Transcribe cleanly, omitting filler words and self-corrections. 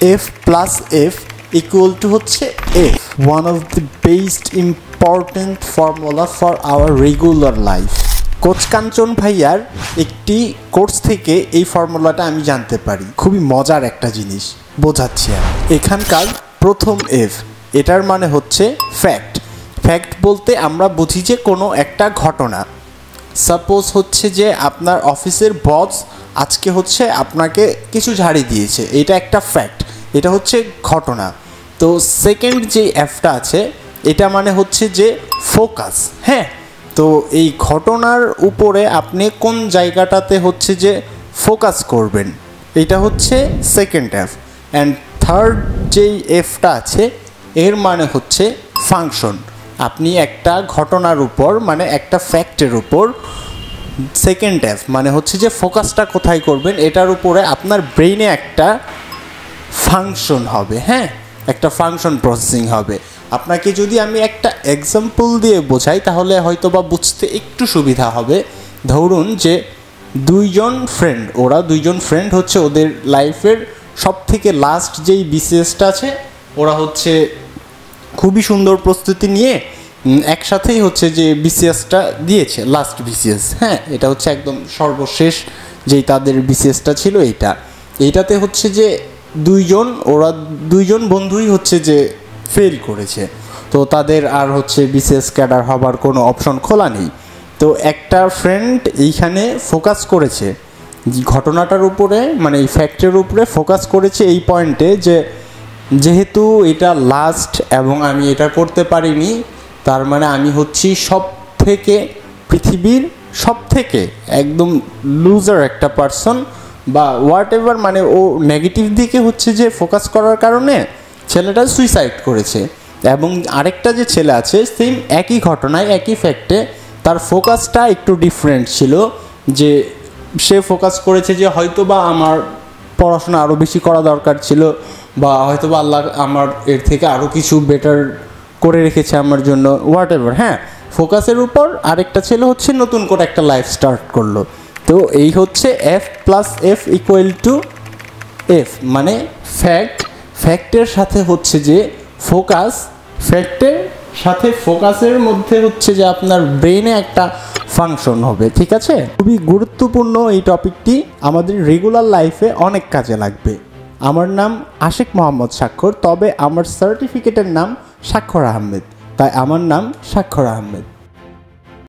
F plus F equal to হচ্ছে F, one of the best important formula for our regular life. Coach Kanchan ভাইয়ার একটি course থেকে এই ফর্মুলাটা আমি জানতে পারি, খুবই মজার একটা জিনিস, বোঝাচ্ছি আমি। এখানকার প্রথম এফ, এটার মানে হচ্ছে ফ্যাক্ট। ফ্যাক্ট বলতে আমরা বুঝি যে কোনো একটা ঘটনা। সাপোজ হচ্ছে যে আপনার অফিসের বস আজকে হচ্ছে আপনাকে কিছু ঝাড়ি দিয়েছে, এটা একটা ফ্যাক্ট, এটা হচ্ছে ঘটনা। তো সেকেন্ড যে এফটা আছে এটা মানে হচ্ছে যে ফোকাস। হ্যাঁ, তো এই ঘটনার উপরে আপনি কোন জায়গাটাতে হচ্ছে যে ফোকাস করবেন, এটা হচ্ছে সেকেন্ড এফ। অ্যান্ড থার্ড যেই এফটা আছে এর মানে হচ্ছে ফাংশন। আপনি একটা ঘটনার উপর মানে একটা ফ্যাক্টের উপর সেকেন্ড এফ মানে হচ্ছে যে ফোকাসটা কোথায় করবেন, এটার উপরে আপনার ব্রেইনে একটা ফাংশন হবে। হ্যাঁ, একটা ফাংশন প্রসেসিং হবে। আপনাকে যদি আমি একটা এক্সাম্পল দিয়ে বোঝাই তাহলে হয়তো বা বুঝতে একটু সুবিধা হবে। ধরুন যে ওরা দুইজন ফ্রেন্ড হচ্ছে ওদের লাইফের সব থেকে লাস্ট যেই বিসিএসটা আছে, ওরা হচ্ছে খুবই সুন্দর প্রস্তুতি নিয়ে একসাথেই হচ্ছে যে বিসিএসটা দিয়েছে, লাস্ট বিসিএস। হ্যাঁ, এটা হচ্ছে একদম সর্বশেষ যেই তাদের বিসিএসটা ছিল এইটাতে হচ্ছে যে ওরা দুইজন বন্ধুই হচ্ছে যে ফেল করেছে। তো তাদের আর হচ্ছে বিসিএস ক্যাডার হবার কোনো অপশন খোলা নেই। তো একটা ফ্রেন্ড এইখানে ফোকাস করেছে ঘটনাটার উপরে, মানে এই ফ্যাক্টের উপরে ফোকাস করেছে এই পয়েন্টে যে যেহেতু এটা লাস্ট এবং আমি এটা করতে পারিনি, তার মানে আমি হচ্ছি পৃথিবীর সব থেকে একদম লুজার একটা পারসন বা হোয়াট এভার। মানে ও নেগেটিভ দিকে হচ্ছে যে ফোকাস করার কারণে ছেলেটা সুইসাইড করেছে। এবং আরেকটা যে ছেলে আছে সেম একই ঘটনায় একই ফ্যাক্টে, তার ফোকাসটা একটু ডিফারেন্ট ছিল। যে সে ফোকাস করেছে যে হয়তো বা আমার পড়াশোনা আরও বেশি করা দরকার ছিল, বা হয়তো বা আল্লাহ আমার এর থেকে আরও কিছু বেটার করে রেখেছে আমার জন্য, হোয়াট এভার। হ্যাঁ, ফোকাসের উপর আরেকটা ছেলে হচ্ছে নতুন করে একটা লাইফ স্টার্ট করলো। তো এই হচ্ছে F plus F equal two F, মানে ফ্যাক্টের সাথে হচ্ছে যে ফোকাস, ফ্যাক্টের সাথে ফোকাসের মধ্যে হচ্ছে যে আপনার ব্রেইনে একটা ফাংশন হবে। ঠিক আছে, খুবই গুরুত্বপূর্ণ এই টপিকটি, আমাদের রেগুলার লাইফে অনেক কাজে লাগবে। আমার নাম আশিক মোহাম্মদ স্বাক্ষর, তবে আমার সার্টিফিকেটের নাম স্বাক্ষর আহমেদ, তাই আমার নাম স্বাক্ষর আহমেদ।